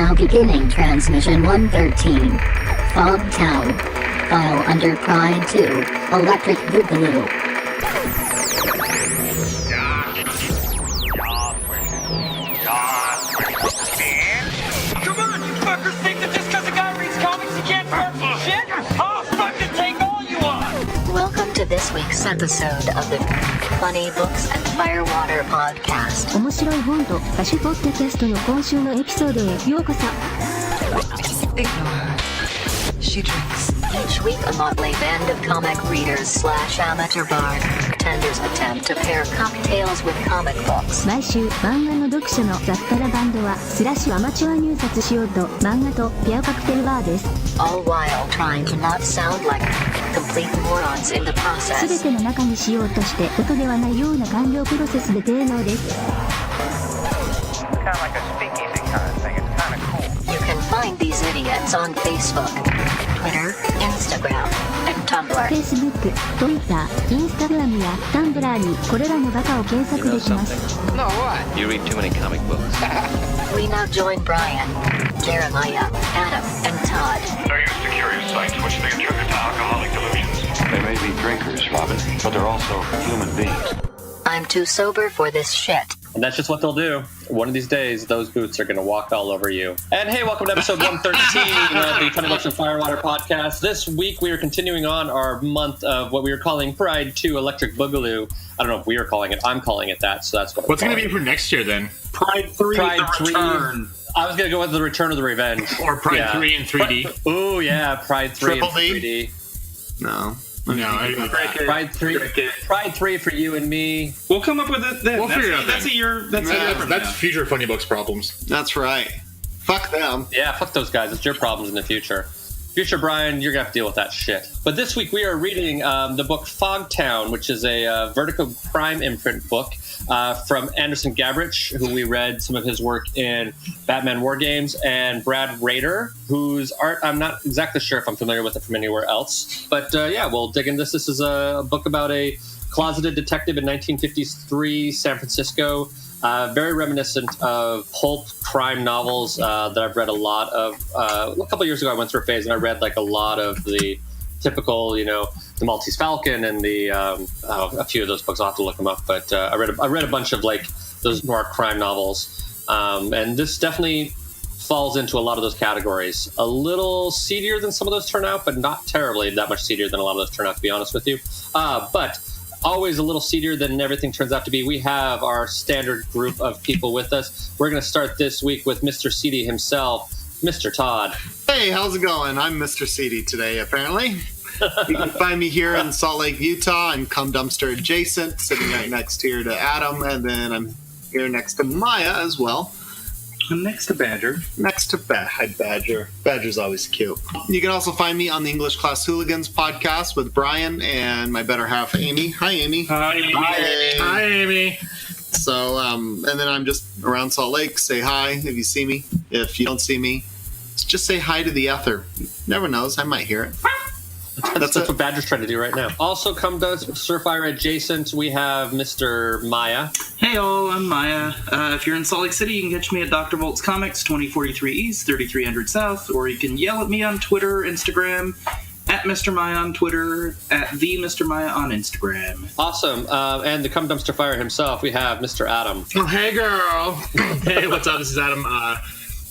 Now beginning transmission 113. Fogtown. File under Pride 2. Electric Boogaloo. Come on, you fuckers think that just because a guy reads comics he can't start some shit? I'll fucking take all you want! Welcome to this week's episode of the Funny Books and Firewater Podcast. 面白い本と歌手ポッドキャストの今週のエピソードへようこそ。 Ignore her. She drinks. Each week a motley band of comic readers / amateur bartenders attempt to pair cocktails with comic books. 毎週漫画の読者の雑多なバンドはスラッシュアマチュア入札しようと漫画とペアカクテルバーです。 All while trying to not sound like complete morons in the すべ process. ての中にしようとして音ではないような完了プロセスで低能です。 Kind of like a speakeasy kind of thing. It's kind of cool. You can find these idiots on Facebook, Twitter, Instagram, and Tumblr. Facebook、Twitter、Instagram や Tumblr にこれらのバカを検索できます。 No, what? You read too many comic books. We now join Brian, Jeremiah, Adam, and Todd. They're used to curious sights which they attribute to alcoholic delusions. They may be drinkers, Robin, but they're also human beings. I'm too sober for this shit. And that's just what they'll do. One of these days, those boots are going to walk all over you. And hey, welcome to episode 113 of the Funny Books and Firewater podcast. This week, we are continuing on our month of what we are calling Pride 2 Electric Boogaloo. I don't know if we are calling it. I'm calling it that, so that's what What's I'm going to calling be for next year, then? Pride 3, Pride the 3. return. I was going to go with the Return of the Revenge. Or Pride 3 in 3D. Ooh, yeah, Pride 3 Triple in D? 3D. No. No, I agree with that. Pride 3 for you and me. We'll come up with it then. We'll figure it out That's then. a year. That's a year from That's now. future Funny Books problems. That's right. Fuck them. Yeah, fuck those guys. It's your problems in the future. Future Brian, you're going to have to deal with that shit. But this week we are reading the book Fogtown, which is a Vertigo Crime imprint book from Anderson Gabrich, who we read some of his work in Batman War Games, and Brad Rader, whose art I'm not exactly sure if I'm familiar with it from anywhere else. But yeah, we'll dig into this. This is a book about a closeted detective in 1953 San Francisco. Very reminiscent of pulp crime novels that I've read a lot of. A couple of years ago, I went through a phase and I read like a lot of the typical, the Maltese Falcon and the a few of those books. I'll have to look them up, but I read a bunch of like those noir crime novels, and this definitely falls into a lot of those categories. A little seedier than some of those turn out, but not terribly that much seedier than a lot of those turn out, to be honest with you. But always a little seedier than everything turns out to be. We have our standard group of people with us. We're going to start this week with Mr. Seedy himself, Mr. Todd. Hey, how's it going? I'm Mr. Seedy today, apparently. You can find me here in Salt Lake, Utah. I'm Cum Dumpster adjacent, sitting right next here to Adam, and then I'm here next to Maya as well. I'm next to Badger. Next to Badger. Badger's always cute. You can also find me on the English Class Hooligans podcast with Brian and my better half, Amy. Hi, Amy. Hi, Amy. Hi, Amy. So, and then I'm just around Salt Lake. Say hi if you see me. If you don't see me, just say hi to the ether. Never knows. I might hear it. That's what Badger's trying to do right now. Also, come to Surfire adjacent, we have Mr. Maya. Hey all, I'm Maya. If you're in Salt Lake City, you can catch me at Dr. Volt's Comics, 2043 East, 3300 South, or you can yell at me on Twitter, Instagram, at Mr. Maya on Twitter, at the Mr. Maya on Instagram. Awesome. And the Come Dumpster Fire himself, we have Mr. Adam. Oh, hey, girl. Hey, what's up? This is Adam.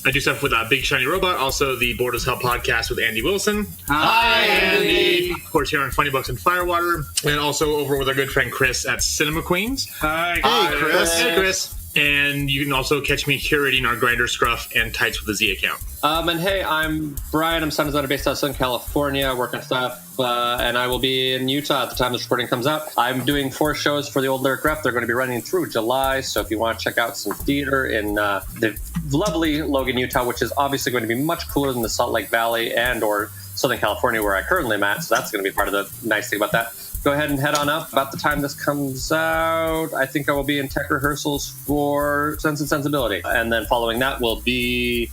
I do stuff with Big Shiny Robot, also the Borders Hell podcast with Andy Wilson. Hi, Andy. Of course, here on Funny Books and Firewater, and also over with our good friend Chris at Cinema Queens. Hi. Hey, Chris. Hey, Chris. And you can also catch me curating our Grinder Scruff and Tights with a Z account. And hey, I'm Brian. I'm sound designer based out of Southern California, working stuff, and I will be in Utah at the time this recording comes out. I'm doing 4 shows for the Old Lyric Rep. They're going to be running through July, so if you want to check out some theater in the lovely Logan, Utah, which is obviously going to be much cooler than the Salt Lake Valley and or Southern California, where I currently am at, so that's going to be part of the nice thing about that. Go ahead and head on up. About the time this comes out, I think I will be in tech rehearsals for Sense and Sensibility. And then following that will be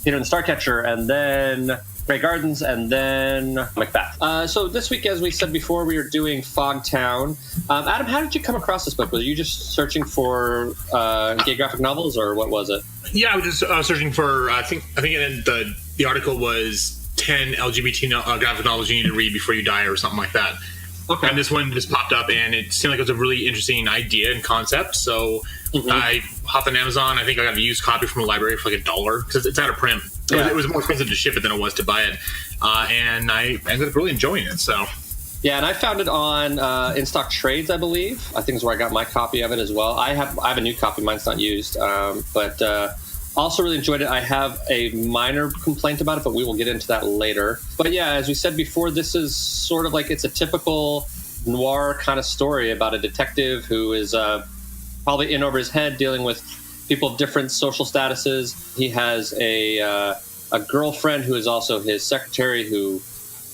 Peter and the Starcatcher. And then Grey Gardens, and then Macbeth. So this week, as we said before, we were doing Fogtown. Adam, how did you come across this book? Were you just searching for gay graphic novels, or what was it? Yeah, I was just searching for. I think the article was 10 LGBT graphic novels you need to read before you die, or something like that. Okay. And this one just popped up, and it seemed like it was a really interesting idea and concept. So I hopped on Amazon. I think I got a used copy from a library for like $1 because it's out of print. It was more expensive to ship it than it was to buy it, and I ended up really enjoying it. So. Yeah, and I found it on In Stock Trades, I believe. I think is where I got my copy of it as well. I have a new copy. Mine's not used, but also really enjoyed it. I have a minor complaint about it, but we will get into that later. But yeah, as we said before, this is sort of like it's a typical noir kind of story about a detective who is probably in over his head dealing with people of different social statuses. He has a girlfriend who is also his secretary who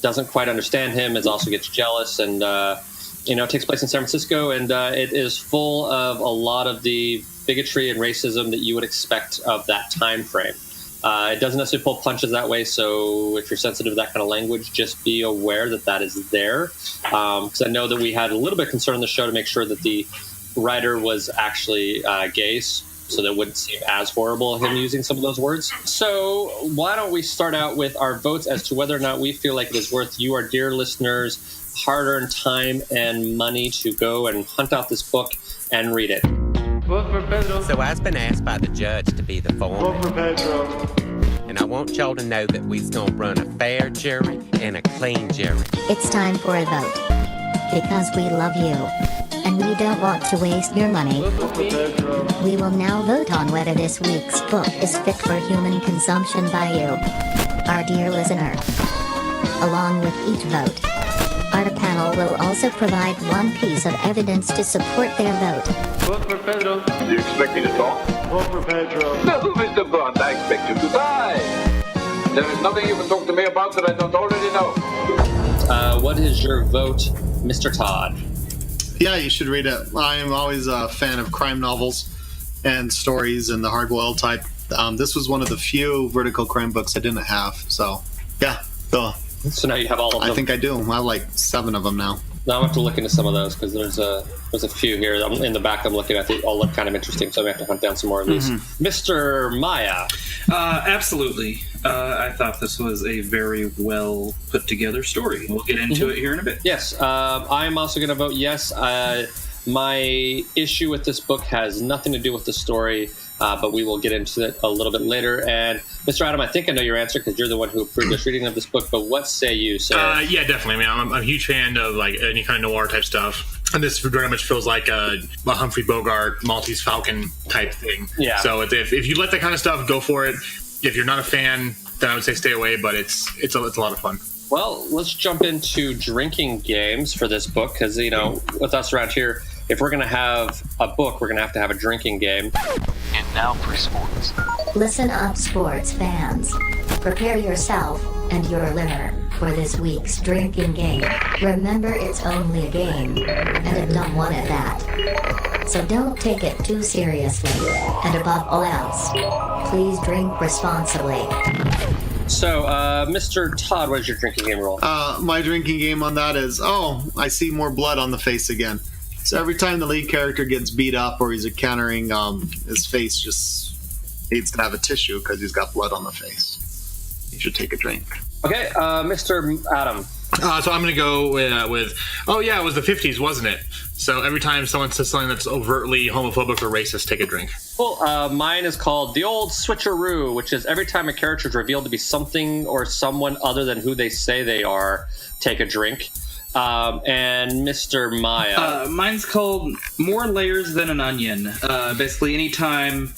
doesn't quite understand him, and also gets jealous, and it takes place in San Francisco, and it is full of a lot of the bigotry and racism that you would expect of that time frame. It doesn't necessarily pull punches that way, so if you're sensitive to that kind of language, just be aware that is there. Because I know that we had a little bit of concern on the show to make sure that the writer was actually gay, so that it wouldn't seem as horrible him using some of those words. So why don't we start out with our votes as to whether or not we feel like it is worth you, our dear listeners, hard-earned time and money to go and hunt out this book and read it. So I've been asked by the judge to be the foreman. And I want y'all to know that we's gonna run a fair jury and a clean jury. It's time for a vote. Because we love you. And we don't want to waste your money. We will now vote on whether this week's book is fit for human consumption by you, our dear listener. Along with each vote, our panel will also provide one piece of evidence to support their vote. Vote for Pedro. Do you expect me to talk? Vote for Pedro. No, Mr. Bond, I expect you to die. There is nothing you can talk to me about that I don't already know. What is your vote, Mr. Todd? Yeah, you should read it. I'm always a fan of crime novels and stories and the hard-boiled type. This was one of the few vertical crime books I didn't have. So, yeah. So now you have all of them? I think I do. I have like 7 of them now. Now I'm going to have to look into some of those because there's a few here. In the back I'm looking at. They all look kind of interesting, so I'm going to have to hunt down some more of these. Mr. Maya. Absolutely. I thought this was a very well put together story. We'll get into it here in a bit. Yes. I'm also going to vote yes. My issue with this book has nothing to do with the story, but we will get into it a little bit later. And Mr. Adam, I think I know your answer because you're the one who approved this reading of this book, but what say you, sir? Yeah, definitely. I mean, I'm a huge fan of like any kind of noir type stuff. And this very much feels like a Humphrey Bogart, Maltese Falcon type thing. Yeah. So if you like that kind of stuff, go for it. If you're not a fan, then I would say stay away, but it's a lot of fun. Well, let's jump into drinking games for this book because, with us around here, if we're going to have a book, we're going to have a drinking game. And now for sports. Listen up, sports fans. Prepare yourself and your liver for this week's drinking game. Remember, it's only a game, and a dumb one at that. So don't take it too seriously, and above all else, please drink responsibly. So, Mr. Todd, what is your drinking game rule? My drinking game on that is, I see more blood on the face again. So every time the lead character gets beat up or he's encountering, his face just needs to have a tissue because he's got blood on the face. You should take a drink. Okay, Mr. Adam. So I'm going to go with, it was the 50s, wasn't it? So every time someone says something that's overtly homophobic or racist, take a drink. Well, mine is called The Old Switcheroo, which is every time a character is revealed to be something or someone other than who they say they are, take a drink. And Mr. Maya. Mine's called More Layers Than an Onion. Basically, anytime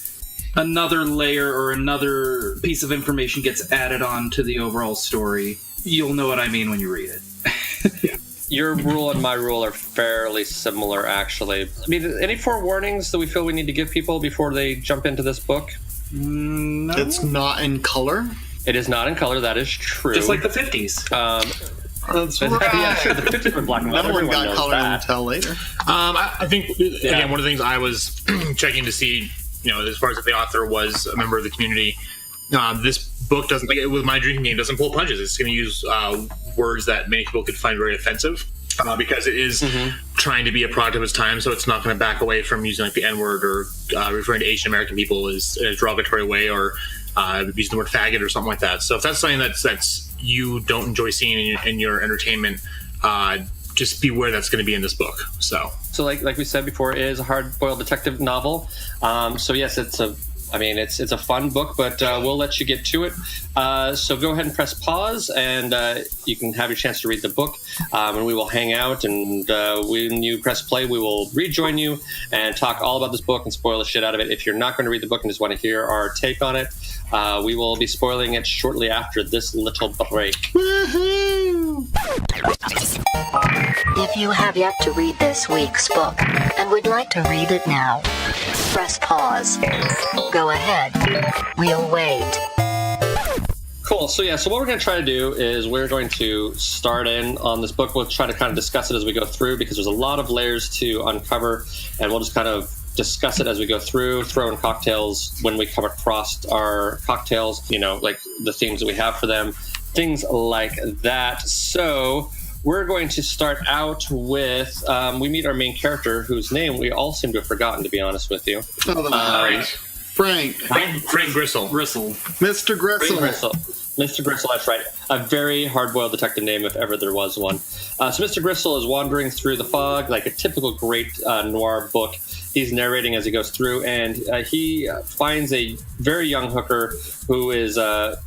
another layer or another piece of information gets added on to the overall story, you'll know what I mean when you read it. Your rule and my rule are fairly similar, actually. I mean, any forewarnings that we feel we need to give people before they jump into this book? No. It's not in color? It is not in color, that is true. Just like the 50s. That's right. Yeah, sure, the 50s were black and white. No one got color until later. I think, again, one of the things I was checking to see, as far as if the author was a member of the community, This book doesn't, like with my drinking game, doesn't pull punches. It's going to use words that many people could find very offensive because it is trying to be a product of its time. So it's not going to back away from using like the N-word or referring to Asian American people in a derogatory way or using the word faggot or something like that. So if that's something that's you don't enjoy seeing in your entertainment, just beware that's going to be in this book. So like we said before, it is a hard-boiled detective novel. So yes, it's a fun book, but we'll let you get to it. So go ahead and press pause, and you can have your chance to read the book. And we will hang out, and when you press play, we will rejoin you and talk all about this book and spoil the shit out of it. If you're not going to read the book and just want to hear our take on it, we will be spoiling it shortly after this little break. Woohoo! If you have yet to read this week's book and would like to read it now, press pause. Go ahead. We'll wait. Cool. So what we're going to try to do is we're going to start in on this book. We'll try to kind of discuss it as we go through because there's a lot of layers to uncover, and we'll just kind of discuss it as we go through, throw in cocktails when we come across our cocktails, like the themes that we have for them, things like that. So we're going to start out with, we meet our main character, whose name we all seem to have forgotten, to be honest with you. Frank Grissel. Mr. Grissel. Mr. Grissel, that's right. A very hard-boiled detective name, if ever there was one. So Mr. Grissel is wandering through the fog like a typical great noir book. He's narrating as he goes through, and he finds a very young hooker who is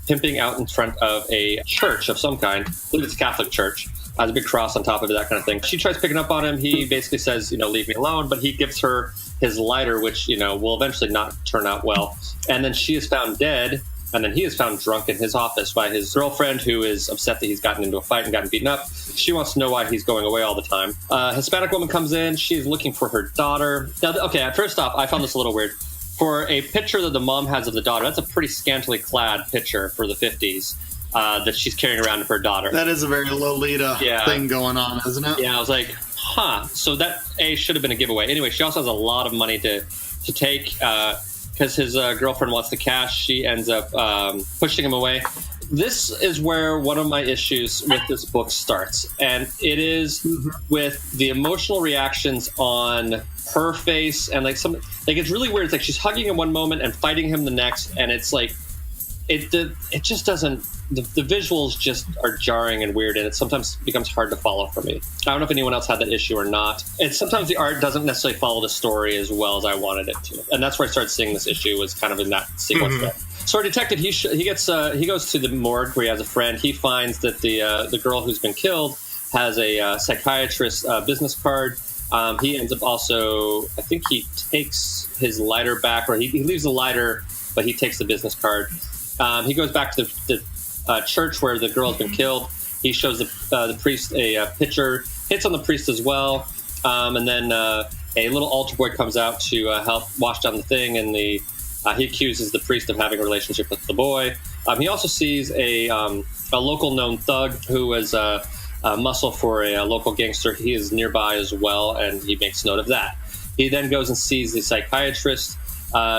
pimping out in front of a church of some kind. I believe it's a Catholic church. Has a big cross on top of it, that kind of thing. She tries picking up on him. He basically says, leave me alone, but he gives her his lighter, which, will eventually not turn out well. And then she is found dead, and then he is found drunk in his office by his girlfriend, who is upset that he's gotten into a fight and gotten beaten up. She wants to know why he's going away all the time. A Hispanic woman comes in. She's looking for her daughter. Now, okay, first off, I found this a little weird. For a picture that the mom has of the daughter, that's a pretty scantily clad picture for the 50s. That she's carrying around of her daughter. That is a very Lolita thing going on, isn't it? Yeah, I was like, so that should have been a giveaway. Anyway, she also has a lot of money to take because his girlfriend wants the cash. She ends up pushing him away. This is where one of my issues with this book starts, and it is with the emotional reactions on her face, and it's really weird. It's like she's hugging him one moment and fighting him the next, and it's like it just doesn't. The visuals just are jarring and weird, and it sometimes becomes hard to follow for me. I don't know if anyone else had that issue or not. And sometimes the art doesn't necessarily follow the story as well as I wanted it to, and that's where I started seeing this issue was kind of in that sequence there. So our detective, he goes to the morgue where he has a friend. He finds that the girl who's been killed has a psychiatrist business card. He ends up also, I think he takes his lighter back, or he leaves the lighter, but he takes the business card. He goes back to the church where the girl has been killed. He shows the priest a picture, hits on the priest as well, and then a little altar boy comes out to help wash down the thing, and he accuses the priest of having a relationship with the boy. He also sees a local known thug who is a muscle for a local gangster. He is nearby as well, and he makes note of that. He then goes and sees the psychiatrist.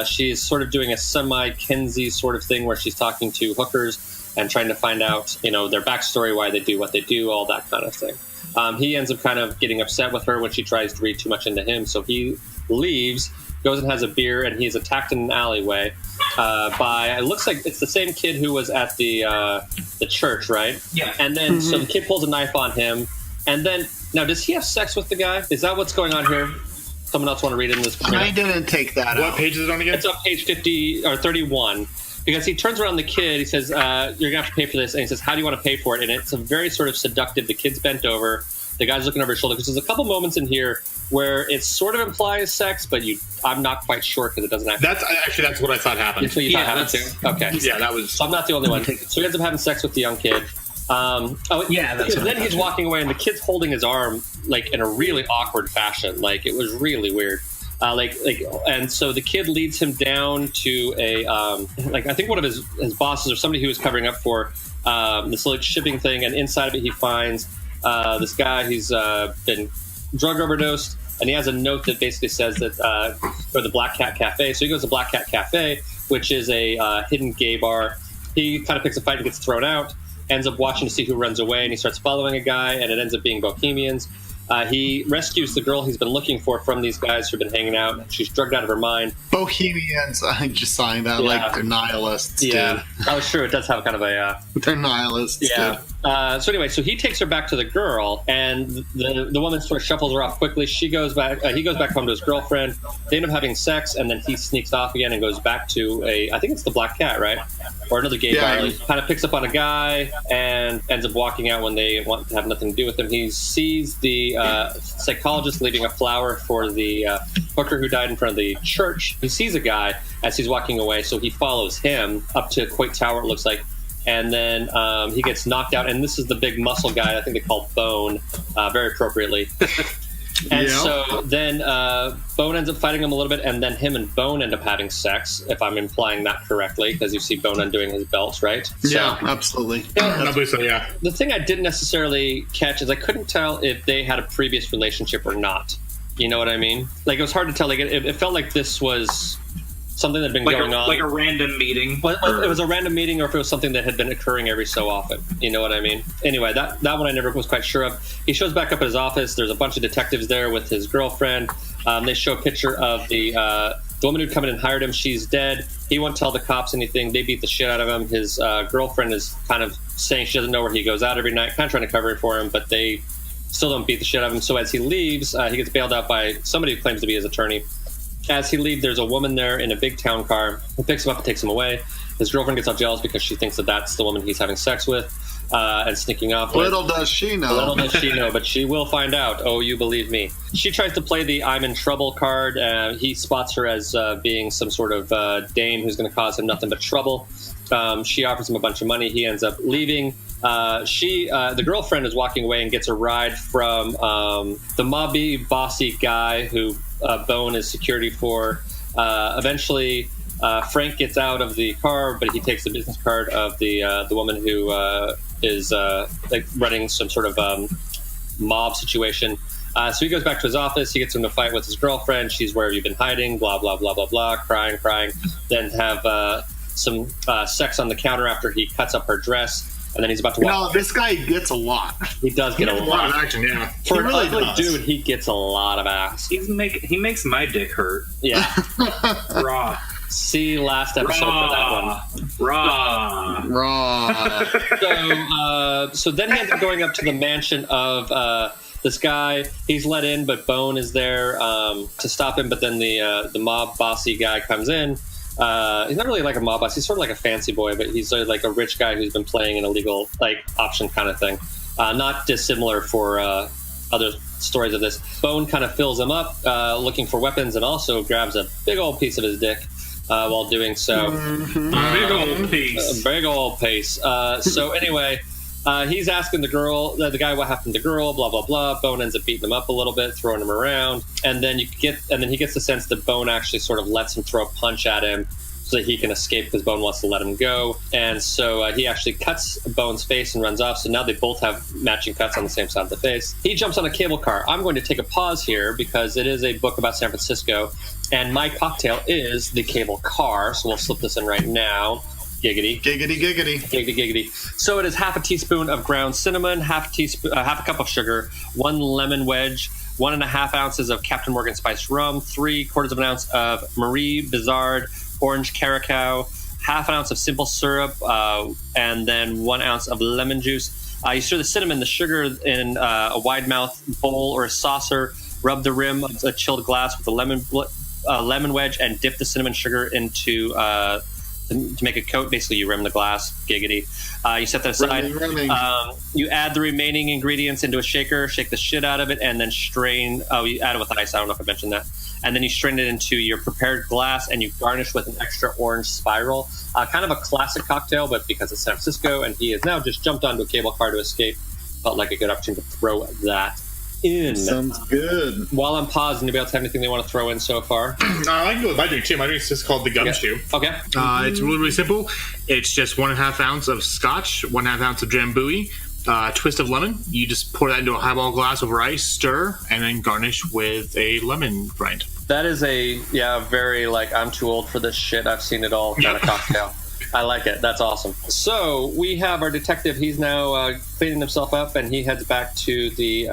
She's sort of doing a semi-Kinsey sort of thing where she's talking to hookers and trying to find out, their backstory, why they do what they do, all that kind of thing. He ends up kind of getting upset with her when she tries to read too much into him, so he leaves, goes and has a beer, and he's attacked in an alleyway by, it looks like it's the same kid who was at the church, right? Yeah. And then, so the kid pulls a knife on him, and then, now, does he have sex with the guy? Is that what's going on here? Someone else want to read in this? I didn't take that out. What page is it on again? It's on page 50 or 31. Because he turns around the kid, he says, you're going to have to pay for this. And he says, how do you want to pay for it? And it's a very sort of seductive. The kid's bent over. The guy's looking over his shoulder. Because there's a couple moments in here where it sort of implies sex, but I'm not quite sure because it doesn't actually. That's what I thought happened. That's what you thought happened too? Okay. Yeah, that was. So I'm not the only one. So he ends up having sex with the young kid. Then he's walking away, and the kid's holding his arm like in a really awkward fashion. Like it was really weird. And so the kid leads him down to a I think one of his bosses or somebody who was covering up for this like shipping thing, and inside of it he finds this guy. He's been drug overdosed, and he has a note that basically says that go to the Black Cat Cafe. So he goes to Black Cat Cafe, which is a hidden gay bar. He kind of picks a fight and gets thrown out, ends up watching to see who runs away, and he starts following a guy, and it ends up being Bohemians. He rescues the girl he's been looking for from these guys who've been hanging out. She's drugged out of her mind. Bohemians, I just saw that like they're nihilists. Yeah. Dude. Oh, sure. It does have kind of a... they're nihilists. Yeah. So anyway, so he takes her back to the girl, and the woman sort of shuffles her off quickly. She goes back. He goes back home to his girlfriend. They end up having sex, and then he sneaks off again and goes back to I think it's the Black Cat, right? Or another gay bar. He kind of picks up on a guy and ends up walking out when they want to have nothing to do with him. He sees the psychologist leaving a flower for the hooker who died in front of the church. He sees a guy as he's walking away, so he follows him up to Coit Tower, it looks like. And then he gets knocked out, and this is the big muscle guy I think they call Bone, very appropriately. And so then Bone ends up fighting him a little bit, and then him and Bone end up having sex, if I'm implying that correctly, because you see Bone undoing his belt, right? Yeah, absolutely. I believe so, yeah. The thing I didn't necessarily catch is I couldn't tell if they had a previous relationship or not. You know what I mean? Like, it was hard to tell. Like, it felt like this was something that had been going on. Like a random meeting. Well, it was a random meeting, or if it was something that had been occurring every so often. You know what I mean? Anyway, that one I never was quite sure of. He shows back up at his office. There's a bunch of detectives there with his girlfriend. They show a picture of the woman who'd come in and hired him. She's dead. He won't tell the cops anything. They beat the shit out of him. His girlfriend is kind of saying she doesn't know where he goes out every night, kind of trying to cover it for him, but they still don't beat the shit out of him. So as he leaves, he gets bailed out by somebody who claims to be his attorney. As he leaves, there's a woman there in a big town car who picks him up and takes him away. His girlfriend gets all jealous because she thinks that that's the woman he's having sex with and sneaking off with. Little does she know. Little does she know, but she will find out. Oh, you believe me. She tries to play the I'm in trouble card. He spots her as being some sort of dame who's going to cause him nothing but trouble. She offers him a bunch of money. He ends up leaving. The girlfriend is walking away and gets a ride from the mobby bossy guy who Bone is security for. Eventually, Frank gets out of the car, but he takes the business card of the woman who is like running some sort of mob situation. So he goes back to his office. He gets into a fight with his girlfriend. She's where you've been hiding. Blah blah blah blah blah. Crying. Then have some sex on the counter after he cuts up her dress. And then he's about to walk. No, this guy gets a lot. He does get a lot of action, yeah. For an ugly dude, he gets a lot of ass. He makes my dick hurt. Yeah. Raw. See last episode for that one. Raw. So then he ends up going up to the mansion of this guy. He's let in, but Bone is there to stop him. But then the mob bossy guy comes in. He's not really like a mob boss. He's sort of like a fancy boy, but he's like a rich guy who's been playing an illegal like option kind of thing. Not dissimilar for other stories of this. Bone kind of fills him up, looking for weapons, and also grabs a big old piece of his dick while doing so. Big old piece. Big old piece. So anyway, he's asking the guy what happened to the girl, blah blah blah. Bone ends up beating him up a little bit, throwing him around, and then he gets the sense that Bone actually sort of lets him throw a punch at him so that he can escape because Bone wants to let him go. And so he actually cuts Bone's face and runs off. So now they both have matching cuts on the same side of the face. He jumps on a cable car. I'm going to take a pause here because it is a book about San Francisco, and my cocktail is the cable car. So we'll slip this in right now. Giggity. Giggity, giggity. Giggity, giggity. So it is half a teaspoon of ground cinnamon, half a cup of sugar, 1 lemon wedge, 1.5 ounces of Captain Morgan spiced rum, 3/4 of an ounce of Marie Bizarre orange Caracal, half an ounce of simple syrup, and then 1 ounce of lemon juice. You stir the cinnamon, the sugar in a wide mouth bowl or a saucer. Rub the rim of a chilled glass with a lemon wedge and dip the cinnamon sugar into to make a coat. Basically, you rim the glass. Giggity. You set that aside. You add the remaining ingredients into a shaker, shake the shit out of it, and then strain. Oh, you add it with ice. I don't know if I mentioned that. And then you strain it into your prepared glass, and you garnish with an extra orange spiral. Kind of a classic cocktail, but because it's San Francisco, and he has now just jumped onto a cable car to escape, felt like a good opportunity to throw that in. Sounds good. While I'm paused, anybody else have anything they want to throw in so far? I can go with my drink too. My drink is just called the Gumshoe. Okay. It's really, really simple. It's just 1.5 ounce of scotch, 1.5 ounce of Drambuie, twist of lemon. You just pour that into a highball glass over ice, stir, and then garnish with a lemon rind. That is a very like I'm too old for this shit. I've seen it all kind of cocktail. I like it. That's awesome. So we have our detective. He's now cleaning himself up, and he heads back to the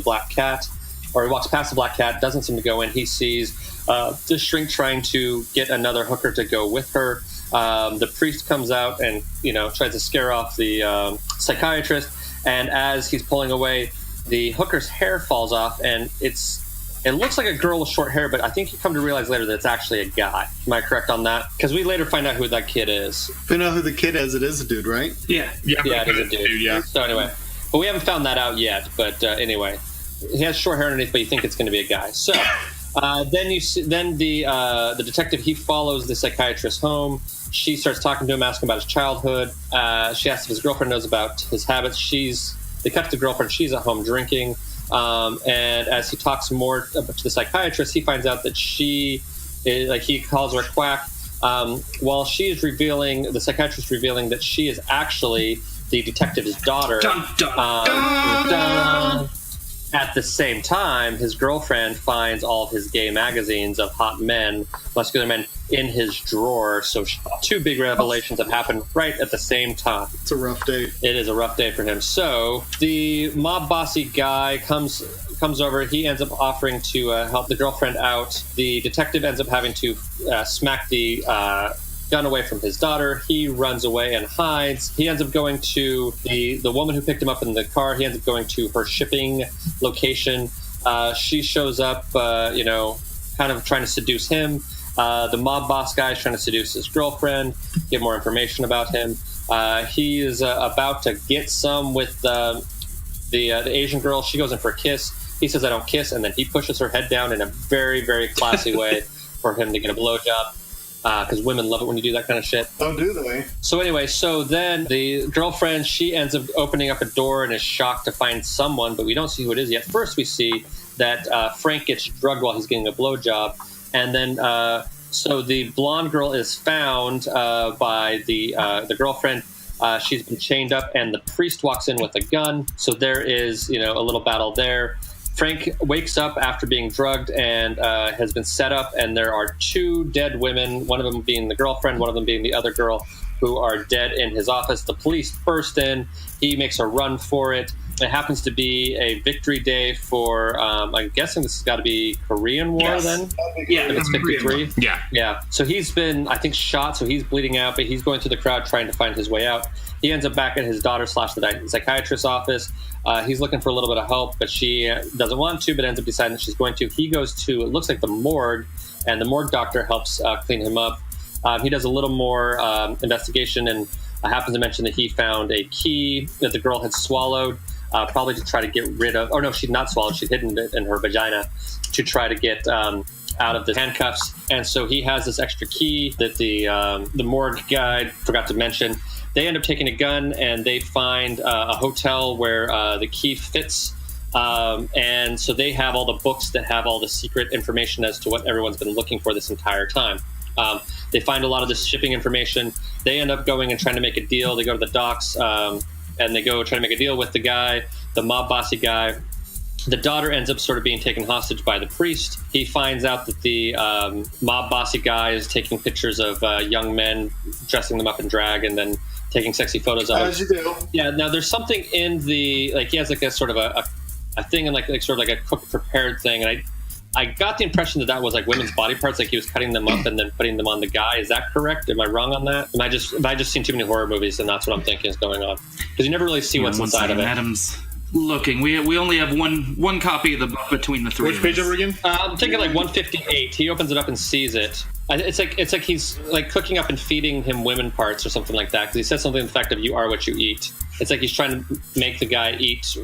Black Cat, or he walks past the Black Cat. Doesn't seem to go in. He sees the shrink trying to get another hooker to go with her. The priest comes out and tries to scare off the psychiatrist. And as he's pulling away, the hooker's hair falls off, and it looks like a girl with short hair, but I think you come to realize later that it's actually a guy. Am I correct on that? Because we later find out who that kid is. If we know who the kid is, it is a dude, right? Yeah, it is a dude. Yeah. So anyway, but we haven't found that out yet. But anyway, he has short hair underneath, but you think it's going to be a guy. So then the detective, he follows the psychiatrist home. She starts talking to him, asking about his childhood. She asks if his girlfriend knows about his habits. They cut to the girlfriend. She's at home drinking. And as he talks more to the psychiatrist, he finds out that she is, he calls her a quack. While the psychiatrist revealing that she is actually the detective's daughter. Dun, dun, dun. At the same time, his girlfriend finds all of his gay magazines of hot men, muscular men, in his drawer. So two big revelations have happened right at the same time. It's a rough day. It is a rough day for him. So the mob bossy guy comes over. He ends up offering to help the girlfriend out. The detective ends up having to smack the gun away from his daughter. He runs away and hides. He ends up going to the woman who picked him up in the car. He ends up going to her shipping location. She shows up, kind of trying to seduce him. The mob boss guy is trying to seduce his girlfriend, get more information about him. He is about to get some with the Asian girl. She goes in for a kiss. He says, "I don't kiss," and then he pushes her head down in a very, very classy way for him to get a blowjob. Because women love it when you do that kind of shit. Oh, do they? So anyway, then the girlfriend, she ends up opening up a door and is shocked to find someone, but we don't see who it is yet. First, we see that Frank gets drugged while he's getting a blowjob, and then so the blonde girl is found by the girlfriend. She's been chained up, and the priest walks in with a gun. So there is a little battle there. Frank wakes up after being drugged and has been set up, and there are two dead women, one of them being the girlfriend, one of them being the other girl, who are dead in his office. The police burst in. He makes a run for it. It happens to be a victory day for, I'm guessing this has got to be Korean War then? Yeah. If it's 53? Yeah. Yeah. So he's been, I think, shot, so he's bleeding out, but he's going through the crowd trying to find his way out. He ends up back at his daughter / the psychiatrist's office. He's looking for a little bit of help, but she doesn't want to, but ends up deciding that she's going to. He goes to, it looks like the morgue, and the morgue doctor helps clean him up. He does a little more investigation and happens to mention that he found a key that the girl had swallowed, probably to try to get rid of, or no, she'd not swallowed, she'd hidden it in her vagina to try to get out of the handcuffs. And so he has this extra key that the morgue guy forgot to mention. They end up taking a gun, and they find a hotel where the key fits. And so they have all the books that have all the secret information as to what everyone's been looking for this entire time. They find a lot of this shipping information. They end up going and trying to make a deal. They go to the docks, and they go try to make a deal with the guy, the mob bossy guy. The daughter ends up sort of being taken hostage by the priest. He finds out that the mob bossy guy is taking pictures of young men, dressing them up in drag, and then taking sexy photos of As you do. Yeah, now there's something in the, like, he has like a sort of a thing, and like sort of like a cooked prepared thing, and I got the impression that was like women's body parts, like he was cutting them up and then putting them on the guy. Is that correct? Am I wrong on that? Have I just seen too many horror movies, and that's what I'm thinking is going on? Because you never really see what's inside of it. Adam's looking. We only have one copy of the book between the three. Which page over again? I'm thinking like 158. He opens it up and sees it. It's like he's like cooking up and feeding him women parts or something like that, because he says something to the effect of "you are what you eat." It's like he's trying to make the guy eat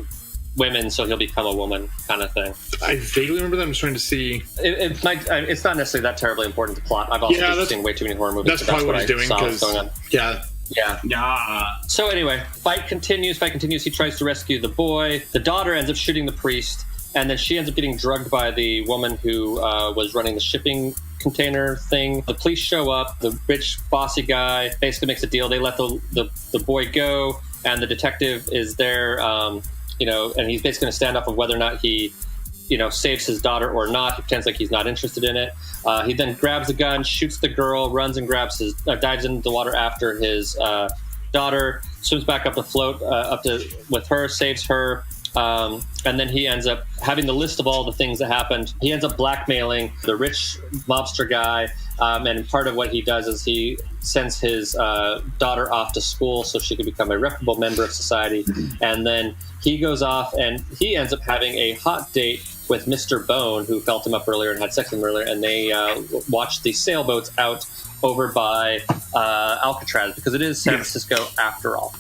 women so he'll become a woman, kind of thing. I vaguely remember that. I'm just trying to see. It might. It's not necessarily that terribly important to plot. I've also just seen way too many horror movies. That's probably what he's doing. Going on. Yeah. So anyway, fight continues. He tries to rescue the boy. The daughter ends up shooting the priest, and then she ends up getting drugged by the woman who was running the shipping container thing. The police show up. The rich bossy guy basically makes a deal. They let the boy go, and the detective is there. And he's basically going to stand up of whether or not he saves his daughter or not. He pretends like he's not interested in it. He then grabs a gun, shoots the girl, runs and dives into the water after his daughter, swims back up the float with her, saves her. And then he ends up having the list of all the things that happened. He ends up blackmailing the rich mobster guy. And part of what he does is he sends his daughter off to school so she can become a reputable member of society. And then he goes off and he ends up having a hot date with Mr. Bone, who felt him up earlier and had sex with him earlier. And they watch the sailboats out over by Alcatraz, because it is San Francisco after all.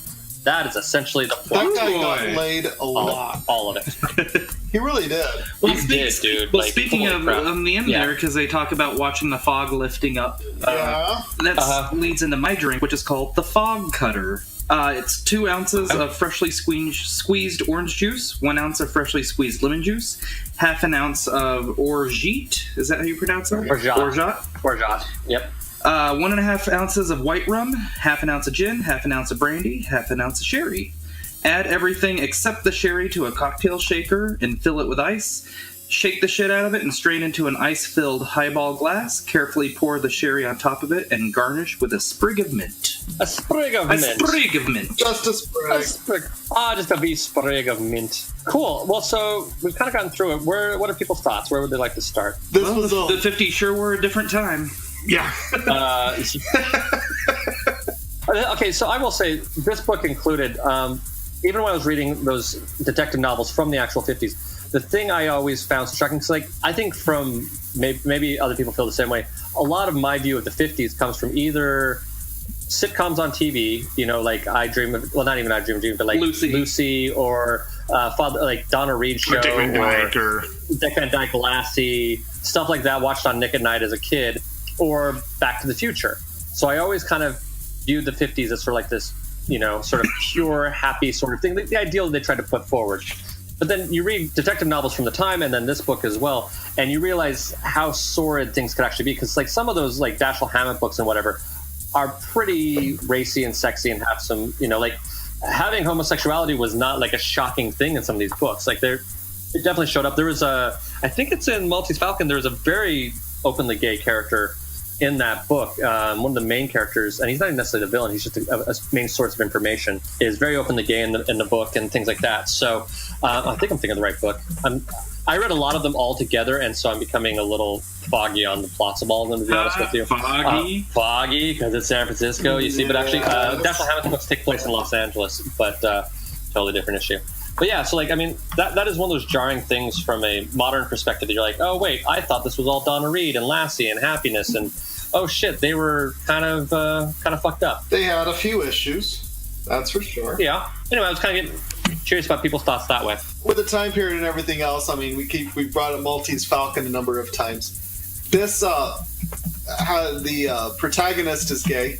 That is essentially the plot. That guy got laid a lot. All of it. He really did. Well, he did, dude. Well, speaking of on the end there, because they talk about watching the fog lifting up, that leads into my drink, which is called the Fog Cutter. It's 2 ounces of freshly squeezed orange juice, 1 ounce of freshly squeezed lemon juice, half an ounce of orgeat. Is that how you pronounce it? Orgeat. Yep. 1.5 ounces of white rum, half an ounce of gin, half an ounce of brandy, half an ounce of sherry. Add everything except the sherry to a cocktail shaker and fill it with ice. Shake the shit out of it and strain into an ice-filled highball glass. Carefully pour the sherry on top of it and garnish with a sprig of mint. A sprig of mint. Just a sprig. Just a wee sprig of mint. Cool. Well, so we've kind of gotten through it. What are people's thoughts? Where would they like to start? The 50s sure were a different time. Yeah. Okay, so I will say this book included, even when I was reading those detective novels from the actual 50s, the thing I always found striking, because I think from maybe other people feel the same way, a lot of my view of the 50s comes from either sitcoms on TV, like I Dream of, well, not even I Dream of Jeannie, but like Lucy or Donna Reed show, Dick Van Dyke, or Dick Van Dyke, Lassie, stuff like that, watched on Nick at Night as a kid, or Back to the Future. So I always kind of viewed the 50s as sort of like this, sort of pure, happy sort of thing, the ideal they tried to put forward. But then you read detective novels from the time, and then this book as well, and you realize how sordid things could actually be. Because some of those Dashiell Hammett books and whatever are pretty racy and sexy and have some, having homosexuality was not a shocking thing in some of these books. It definitely showed up. There was I think it's in Maltese Falcon, there was a very openly gay character in that book. One of the main characters, and he's not even necessarily the villain, he's just a main source of information, is very openly gay in the book and things like that. So I think I'm thinking of the right book. I read a lot of them all together, and so I'm becoming a little foggy on the plots of all of them, to be honest with you. Foggy, because it's San Francisco, you see. But actually, Dashiell Hammett's books take place in Los Angeles, but totally different issue. But yeah, so that is one of those jarring things from a modern perspective that you're like, oh wait, I thought this was all Donna Reed and Lassie and happiness, and oh shit, they were kind of fucked up. They had a few issues, that's for sure. Yeah. Anyway, I was kind of getting curious about people's thoughts that way. With the time period and everything else, we brought up Maltese Falcon a number of times. This the protagonist is gay.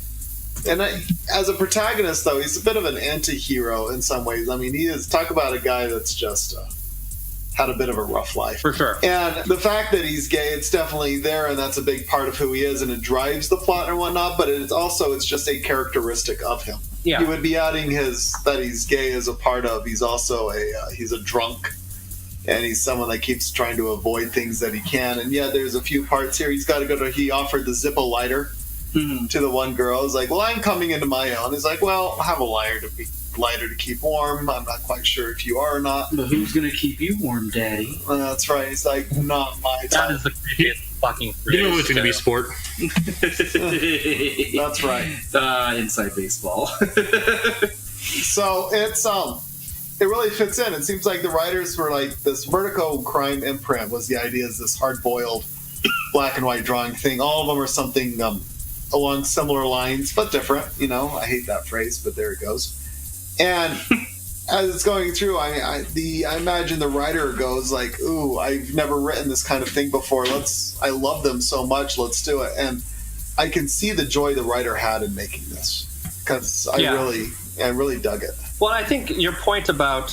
And as a protagonist, though, he's a bit of an anti-hero in some ways. He is, talk about a guy that's just had a bit of a rough life. For sure. And the fact that he's gay, it's definitely there, and that's a big part of who he is, and it drives the plot and whatnot, but it's just a characteristic of him. Yeah. He would be adding that he's gay as a part of, he's also he's a drunk, and he's someone that keeps trying to avoid things that he can. And yeah, there's a few parts here. He's got to go to, he offered the Zippo lighter to the one girl. He's like, well, I'm coming into my own. He's like, well, I'll have a lighter to keep warm. I'm not quite sure if you are or not. But who's going to keep you warm, Daddy? That's right. He's like, not my time. That is the creepiest fucking phrase. You know it's going to be sport. That's right. Inside baseball. So it's it really fits in. It seems like the writers were like, this Vertigo crime imprint was the idea, is this hard-boiled black and white drawing thing. All of them are something along similar lines, but different. I hate that phrase, but there it goes. And as it's going through, I imagine the writer goes like, ooh, I've never written this kind of thing before. I love them so much. Let's do it. And I can see the joy the writer had in making this, because I really dug it. Well, I think your point about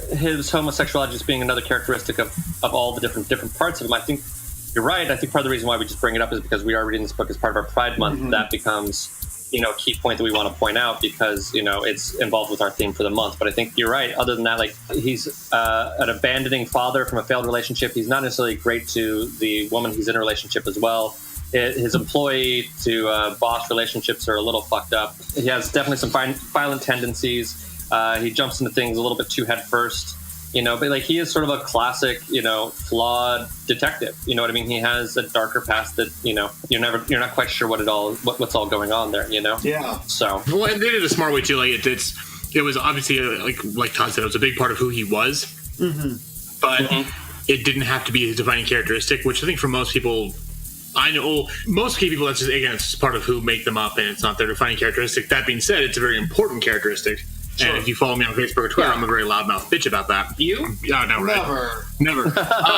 his homosexuality just being another characteristic of all the different parts of him, I think you're right. I think part of the reason why we just bring it up is because we are reading this book as part of our Pride Month. Mm-hmm. That becomes, key point that we want to point out because, it's involved with our theme for the month. But I think you're right. Other than that, like, he's an abandoning father from a failed relationship. He's not necessarily great to the woman he's in a relationship as well. His employee to boss relationships are a little fucked up. He has definitely some violent tendencies. He jumps into things a little bit too head first. But like he is sort of a classic, flawed detective. You know what I mean? He has a darker past that, you're not quite sure what's all going on there. Yeah. So well, and they did it a smart way too. Like it was obviously like Todd said, it was a big part of who he was. Mm-hmm. But it didn't have to be his defining characteristic, which I think for most people, I know most people, that's just part of who make them up, and it's not their defining characteristic. That being said, it's a very important characteristic. Sure. And if you follow me on Facebook or Twitter, I'm a very loudmouth bitch about that. You? Yeah, no, right? Never.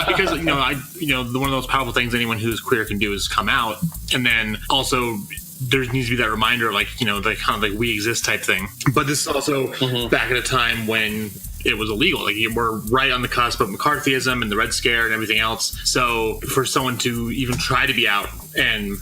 Because one of those powerful things anyone who's queer can do is come out, and then also there needs to be that reminder, like that kind of like we exist type thing. But this is also back at a time when it was illegal. Like we're right on the cusp of McCarthyism and the Red Scare and everything else. So for someone to even try to be out and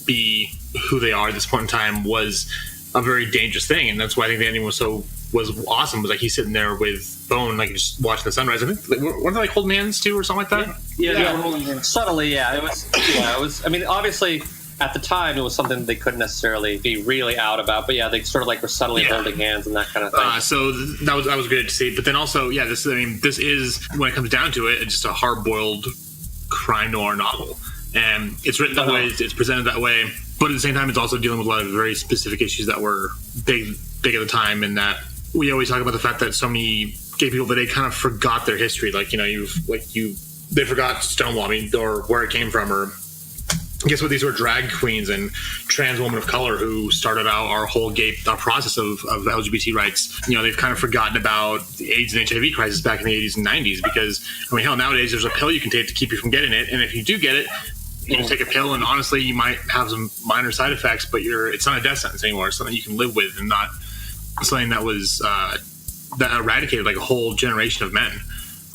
be who they are at this point in time was a very dangerous thing, and that's why I think the ending was awesome. Was like he's sitting there with Bone, like just watching the sunrise. I think weren't they like holding hands too, or something like that? Yeah. Holding hands. Subtly, yeah. It was. I mean, obviously, at the time, it was something they couldn't necessarily be really out about. But yeah, they sort of like were subtly holding hands and that kind of thing. So that was great to see. But then also, this is when it comes down to it, it's just a hard-boiled crime noir novel, and it's written that way. It's presented that way. But at the same time, it's also dealing with a lot of very specific issues that were big at the time, and that we always talk about the fact that so many gay people today kind of forgot their history. Like, they forgot Stonewall, or where it came from, or guess what? These were drag queens and trans women of color who started out our whole process of LGBT rights. They've kind of forgotten about the AIDS and HIV crisis back in the 80s and 90s because, hell, nowadays there's a pill you can take to keep you from getting it, and if you do get it, you can take a pill, and honestly, you might have some minor side effects, but it's not a death sentence anymore. It's something you can live with, and not something that was that eradicated like a whole generation of men.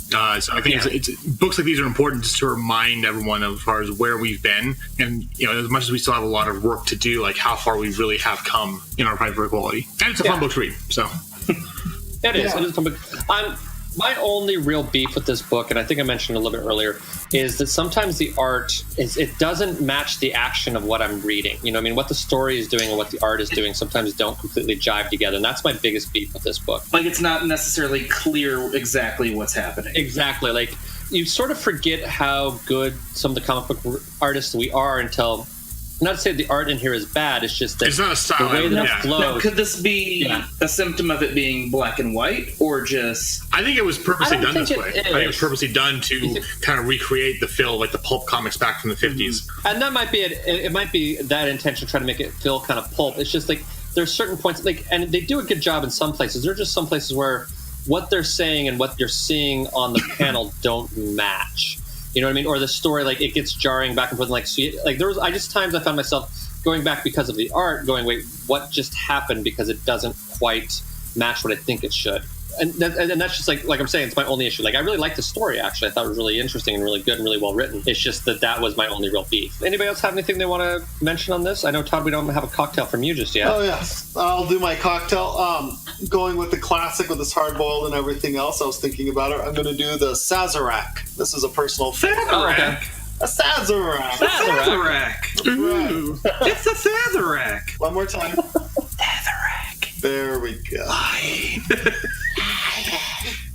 So I think it's books like these are important just to remind everyone of as far as where we've been, and as much as we still have a lot of work to do, like how far we really have come in our fight for equality. And it's a fun book to read. So it is. It is a fun book. My only real beef with this book, and I think I mentioned a little bit earlier, is that sometimes the art it doesn't match the action of what I'm reading. What the story is doing and what the art is doing sometimes don't completely jive together, and that's my biggest beef with this book. Like, it's not necessarily clear exactly what's happening. Exactly. Like, you sort of forget how good some of the comic book artists we are until... Not to say the art in here is bad, it's just that it's not a style, the way that it flows. Now, could this be a symptom of it being black and white, or just... I think it was purposely done this way. I think it was purposely done to kind of recreate the feel, like the pulp comics back from the 50s. And that might be it might be that intention, trying to make it feel kind of pulp. It's just like, there's certain points, like, and they do a good job in some places. There are just some places where what they're saying and what you're seeing on the panel don't match. You know what I mean? Or the story, like, it gets jarring back and forth. Like there was, times I found myself going back because of the art, going, wait, what just happened? Because it doesn't quite match what I think it should. And that's just like I'm saying, it's my only issue. Like, I really liked the story, actually. I thought it was really interesting and really good and really well written. It's just that was my only real beef. Anybody else have anything they want to mention on this? I know, Todd, we don't have a cocktail from you just yet. Oh, yes. I'll do my cocktail. Going with the classic with this hard-boiled and everything else, I was thinking about it. I'm going to do the Sazerac. This is a personal favorite. Oh, okay. A Sazerac. Sazerac. Ooh. It's a Sazerac. One more time. Sazerac. There we go.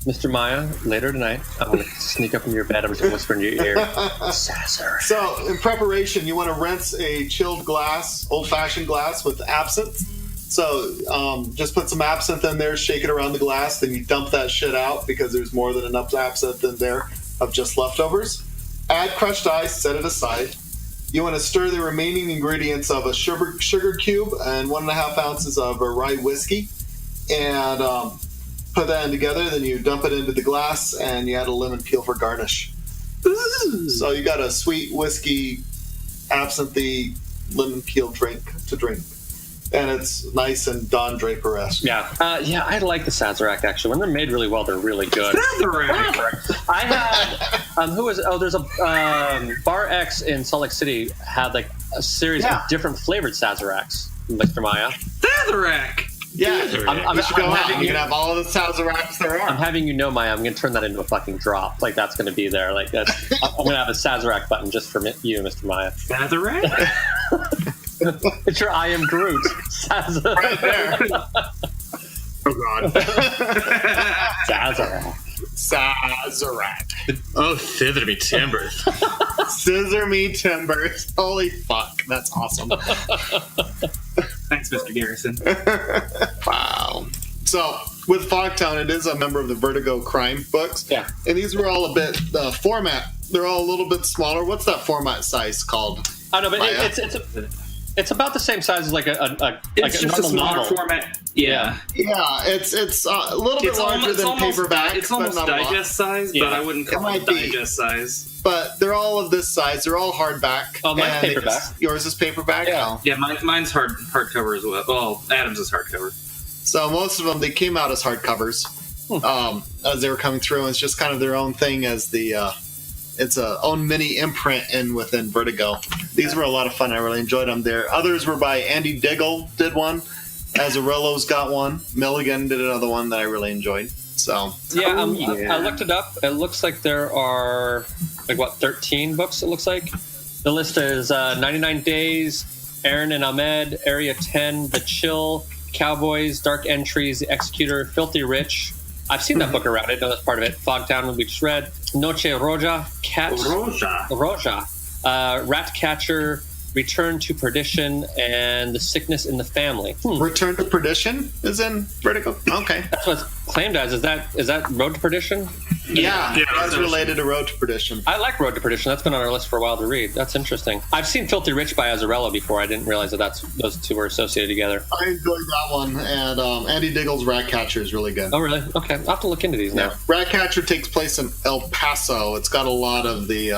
Mr. Maya, later tonight, I'm going to sneak up in your bed. I'm just going to whisper in your ear. Sazerac. So, in preparation, you want to rinse a chilled glass, old-fashioned glass, with absinthe. So, just put some absinthe in there, shake it around the glass, then you dump that shit out because there's more than enough absinthe in there of just leftovers. Add crushed ice, set it aside. You want to stir the remaining ingredients of a sugar cube and 1.5 ounces of a rye whiskey, and put that in together. Then you dump it into the glass, and you add a lemon peel for garnish. Ooh. So you got a sweet whiskey, absinthe, lemon peel drink to drink. And it's nice and Don Draper-esque. Yeah. I like the Sazerac, actually. When they're made really well, they're really good. Sazerac! I had, there's a Bar X in Salt Lake City had like a series of different flavored Sazeracs. Mr. Maya. Sazerac! Yeah, you should go out. You can have all of the Sazeracs there are. I'm having you know, Maya, I'm going to turn that into a fucking drop. Like, that's going to be there. Like, that's, I'm going to have a Sazerac button just for you, Mr. Maya. Sazerac? It's your I am Groot. Sazerac. Right there. Oh, God. Sazerac. Sazerac. Oh, thither me timbers. Scissor me timbers. Holy fuck. That's awesome. Thanks, Mr. Garrison. Wow. So, with Fogtown, it is a member of the Vertigo crime books. Yeah. And these were all a bit, format, they're all a little bit smaller. What's that format size called? I know, but it's about the same size as like a It's just a smaller format. Yeah. Yeah, it's a little bit larger than paperback. It's almost but not digest size, but I wouldn't call it digest size. But they're all of this size. They're all hardback. Oh, mine's paperback. Yours is paperback? Yeah, Oh. yeah, mine's hardcover as well. Well, Adam's is hardcover. So most of them, they came out as hardcovers as they were coming through. And it's just kind of their own thing as the... it's a own mini imprint within Vertigo. These were a lot of fun. I really enjoyed them. There, others were by Andy Diggle. Did one. Azzarello's got one. Milligan did another one that I really enjoyed. So I looked it up. It looks like there are 13 books. It looks like the list is 99 Days, Aaron and Ahmed, Area 10, The Chill, Cowboys, Dark Entries, The Executor, Filthy Rich. I've seen that book around. I know that's part of it. Fogtown, we just read. Noche Roja, Ratcatcher, Return to Perdition, and The Sickness in the Family. Return to Perdition is in Vertigo? Okay. That's what it's claimed as. Is that Road to Perdition? Yeah, that's related to Road to Perdition. I like Road to Perdition. That's been on our list for a while to read. That's interesting. I've seen Filthy Rich by Azzarello before. I didn't realize that those two were associated together. I enjoyed that one, and Andy Diggle's Ratcatcher is really good. Oh, really? Okay. I'll have to look into these now. Ratcatcher takes place in El Paso. It's got a lot of the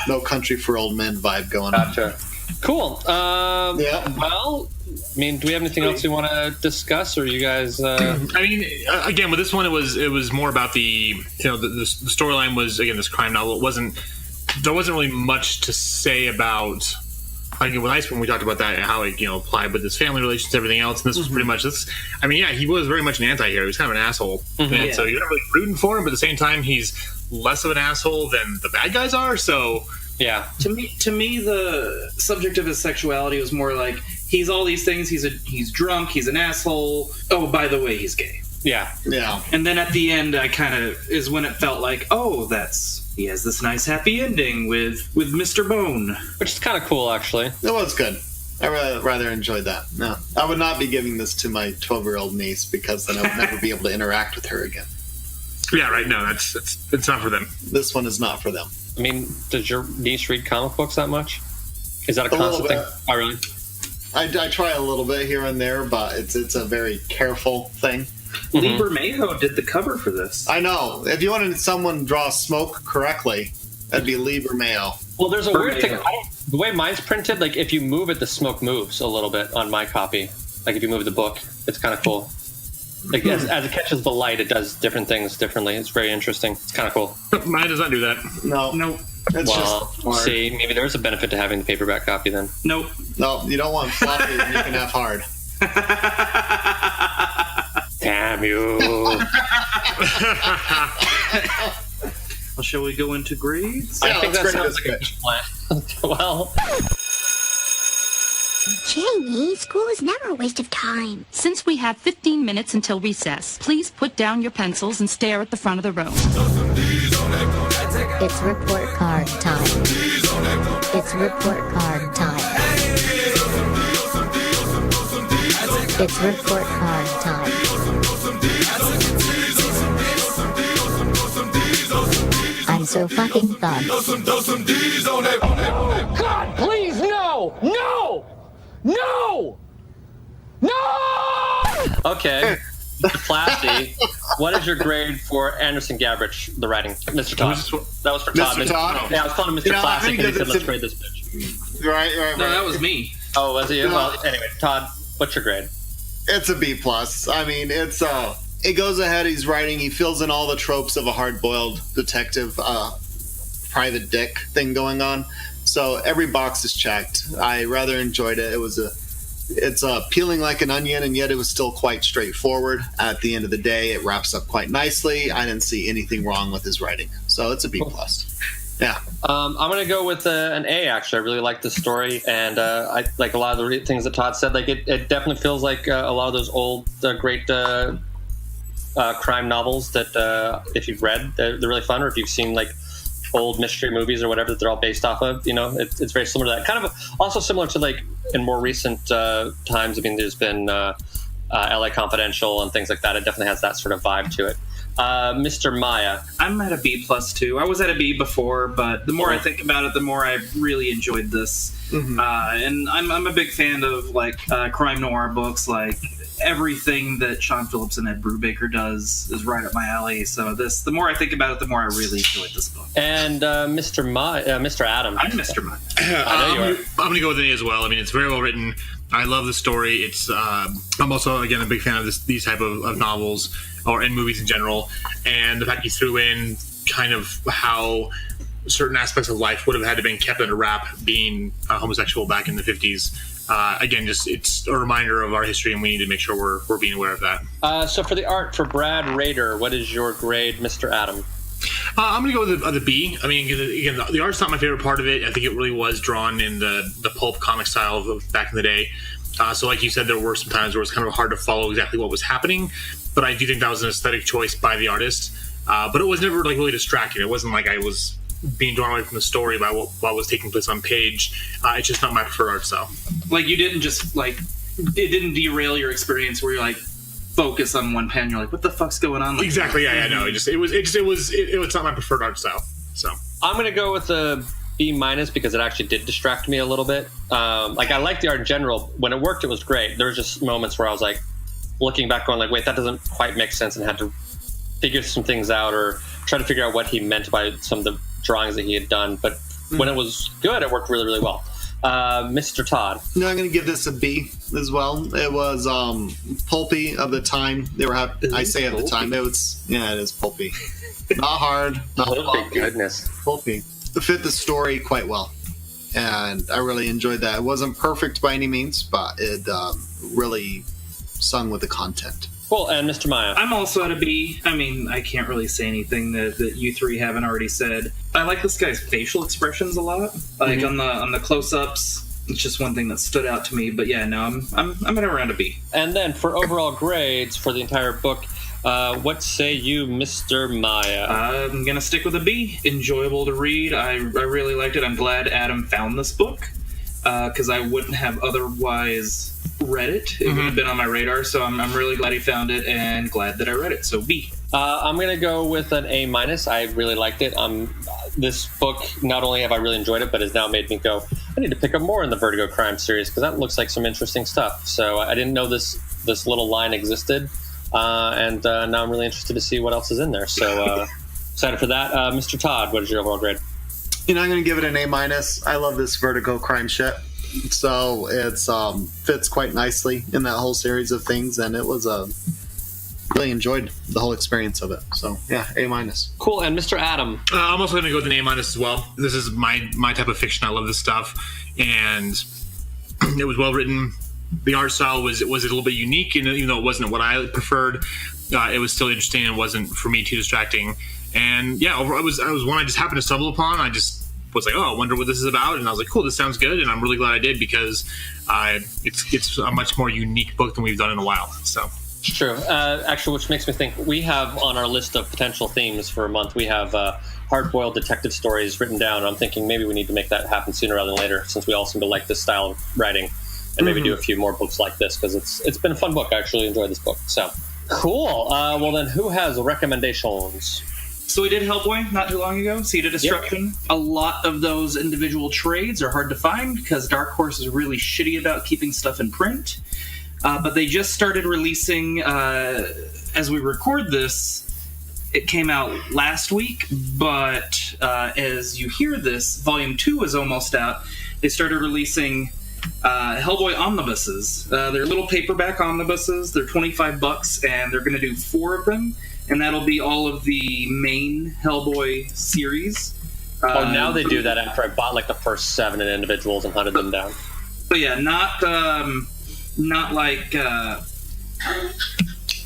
No Country for Old Men vibe going on. Gotcha. Cool. Well, I mean, do we have anything else you want to discuss, or you guys? I mean, again, with this one, it was more about the storyline was, again, this crime novel. There wasn't really much to say about. Again, with Iceman, we talked about that, how it applied with his family relations, everything else, and this was pretty much this. I mean, yeah, he was very much an anti-hero. He was kind of an asshole, and so you're not really rooting for him, but at the same time, he's less of an asshole than the bad guys are. So. Yeah. To me, the subject of his sexuality was more like he's all these things. He's drunk. He's an asshole. Oh, by the way, he's gay. Yeah. Yeah. And then at the end, I kind of is when it felt like, oh, he has this nice happy ending with Mr. Bone, which is kind of cool, actually. It was good. I rather enjoyed that. No, I would not be giving this to my 12-year-old niece because then I would never be able to interact with her again. Yeah. Right. No, it's not for them. This one is not for them. I mean, does your niece read comic books that much? Is that a constant thing? Oh, really? I try a little bit here and there, but it's a very careful thing. Lieber Mayo did the cover for this. I know. If you wanted someone draw smoke correctly, that'd be Lieber Mayo. Well, there's a weird thing. The way mine's printed, like if you move it, the smoke moves a little bit on my copy. Like if you move the book, it's kind of cool. Like as it catches the light, it does different things differently. It's very interesting. It's kind of cool. Mine does not do that. No. See, maybe there's a benefit to having the paperback copy then. Nope. No, you don't want floppy. You can have hard. Damn you. Well, shall we go into grades? I think that sounds like a good plan. Well... Jamie, school is never a waste of time. Since we have 15 minutes until recess, please put down your pencils and stare at the front of the room. It's report card time. It's report card time. It's report card time. I'm so fucking fun. God, please, no! No! No! No! Okay. Mr. Plasty, what is your grade for Anderson Gabbridge, the writing? Mr. Todd. That was for Todd. Mr. Todd? Yeah, I was calling him Mr. Plasty because he said, let's grade this bitch. Right. No, that was me. Oh, was it you? No. Well, anyway, Todd, what's your grade? It's a B+. I mean, it's it goes ahead, he's writing, he fills in all the tropes of a hard-boiled detective, private dick thing going on. So every box is checked. I rather enjoyed it. It was It's peeling like an onion, and yet it was still quite straightforward. At the end of the day, it wraps up quite nicely. I didn't see anything wrong with his writing, so it's a B+. Yeah. I'm going to go with an A, actually. I really like the story, and I like a lot of the things that Todd said. Like it definitely feels like a lot of those old, great crime novels that if you've read, they're really fun, or if you've seen like old mystery movies or whatever that they're all based off of. You know, it's very similar to that. Kind of also similar to like in more recent times. I mean, there's been LA Confidential and things like that. It definitely has that sort of vibe to it. Mr. Maya. I'm at a B+ too. I was at a B before, but the more I think about it, the more I really enjoyed this. Mm-hmm. And I'm a big fan of like crime noir books. Like everything that Sean Phillips and Ed Brubaker does is right up my alley. So the more I think about it, the more I really enjoyed this book. And Mr. Adam. I'm Mr. Maya. I'm going to go with an A as well. I mean, it's very well written. I love the story. It's I'm also, again, a big fan of these type of novels or in movies in general. And the fact he threw in kind of how certain aspects of life would have had to been kept under wrap, being homosexual back in the 50s. Again, just it's a reminder of our history, and we need to make sure we're being aware of that. So for the art, for Brad Rader, what is your grade, Mr. Adam? I'm going to go with the B. I mean, again, the art's not my favorite part of it. I think it really was drawn in the pulp comic style of back in the day. So like you said, there were some times where it was kind of hard to follow exactly what was happening. But I do think that was an aesthetic choice by the artist. But it was never like really distracting. It wasn't like I was being drawn away from the story by what was taking place on page. It's just not my preferred art style. Like you didn't just like it didn't derail your experience where you're like focus on one pen. You're like, what the fuck's going on? Like, exactly. Yeah. No. It was not my preferred art style. So I'm gonna go with a B- because it actually did distract me a little bit. Like I like the art in general. When it worked, it was great. There was just moments where I was like looking back, going like, wait, that doesn't quite make sense, and had to figure some things out or try to figure out what he meant by some of the drawings that he had done. But when it was good, it worked really, really well. Mr. Todd. No, I'm going to give this a B as well. It was pulpy of the time. They were I say at the time, it is pulpy. Not hard. Not Thank goodness. Pulpy. It fit the story quite well. And I really enjoyed that. It wasn't perfect by any means, but it really sung with the content. Cool. And Mr. Maya. I'm also at a B. I mean, I can't really say anything that you three haven't already said. I like this guy's facial expressions a lot. Like on the close-ups, it's just one thing that stood out to me. But yeah, no, I'm at around a B. And then for overall grades for the entire book, what say you, Mr. Maya? I'm gonna stick with a B. Enjoyable to read. I really liked it. I'm glad Adam found this book because I wouldn't have otherwise read it. It would have been on my radar, so I'm really glad he found it and glad that I read it. So B. I'm going to go with an A-. I really liked it. This book, not only have I really enjoyed it, but has now made me go, I need to pick up more in the Vertigo crime series because that looks like some interesting stuff. So I didn't know this little line existed, and now I'm really interested to see what else is in there. So excited for that. Mr. Todd, what is your overall grade? I'm going to give it an A-. I love this Vertigo crime shit. So it's fits quite nicely in that whole series of things, and it was really enjoyed the whole experience of it. So yeah, A-. Cool. And Mr. Adam. I'm also going to go with an A- as well. This is my type of fiction. I love this stuff, and it was well written. The art style was a little bit unique, and even though it wasn't what I preferred, it was still interesting and wasn't for me too distracting. And yeah, overall, it was one I just happened to stumble upon. I just was like, oh, I wonder what this is about, and I was like, cool, this sounds good, and I'm really glad I did because it's a much more unique book than we've done in a while. So it's true. Actually, which makes me think we have on our list of potential themes for a month, we have hard-boiled detective stories written down. And I'm thinking maybe we need to make that happen sooner rather than later, since we all seem to like this style of writing, and maybe do a few more books like this because it's been a fun book. I actually enjoyed this book. So cool. Well, then, who has recommendations? So we did Hellboy not too long ago, Seed of Destruction. Yep. A lot of those individual trades are hard to find because Dark Horse is really shitty about keeping stuff in print. But they just started releasing, as we record this, it came out last week, but as you hear this, Volume 2 is almost out. They started releasing Hellboy omnibuses. They're little paperback omnibuses. They're $25, and they're going to do 4 of them. And that'll be all of the main Hellboy series. Now they do that after I bought like the first 7 individuals and hunted them down. But yeah, not not like